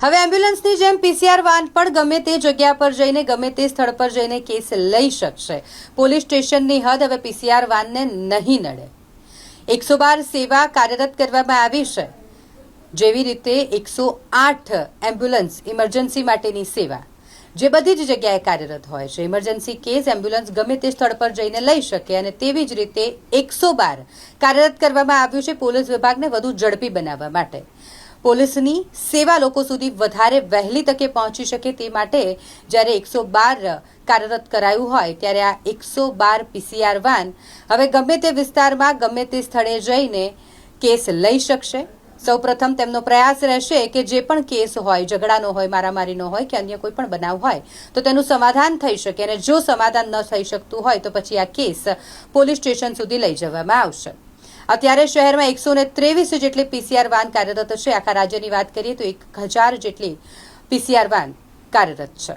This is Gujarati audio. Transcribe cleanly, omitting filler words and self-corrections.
હવે એમ્બ્યુલન્સની જેમ પીસીઆર વાન પણ ગમે તે જગ્યા પર જઈને ગમે તે સ્થળ પર જઈને કેસ લઈ શકશે। પોલીસ સ્ટેશનની હદ હવે પીસીઆર વાનને નહીં નડે। 112 સેવા કાર્યરત કરવામાં આવી છે, જેવી રીતે 108 એમ્બ્યુલન્સ ઇમરજન્સી માટેની સેવા જે બધી જ જગ્યાએ કાર્યરત હોય છે। ઇમરજન્સી કેસ એમ્બ્યુલન્સ ગમે તે સ્થળ પર જઈને લઈ શકે અને તેવી જ રીતે 112 કાર્યરત કરવામાં આવ્યું છે પોલીસ વિભાગને વધુ ઝડપી બનાવવા માટે। પોલીસની સેવા લોકો સુધી વધારે વહેલી તકે પહોંચી શકે તે માટે જ્યારે 112 કાર્યરત કરાયું હોય ત્યારે આ 112 પીસીઆર વાન હવે ગમે તે વિસ્તારમાં ગમે તે સ્થળે જઈને કેસ લઈ શકશે। સૌપ્રથમ તેમનો પ્રયાસ રહેશે કે જે પણ કેસ હોય, ઝઘડાનો હોય, મારામારીનો હોય કે અન્ય કોઈ પણ બનાવ હોય તો તેનું સમાધાન થઈ શકે અને જો સમાધાન ન થઈ શકતું હોય તો પછી આ કેસ પોલીસ સ્ટેશન સુધી લઈ જવામાં આવશે। અત્યારે શહેરમાં 123 જેટલી પીસીઆર વાન કાર્યરત છે। આખા રાજ્યની વાત કરીએ તો 1000 જેટલી પીસીઆર વાન કાર્યરત છે।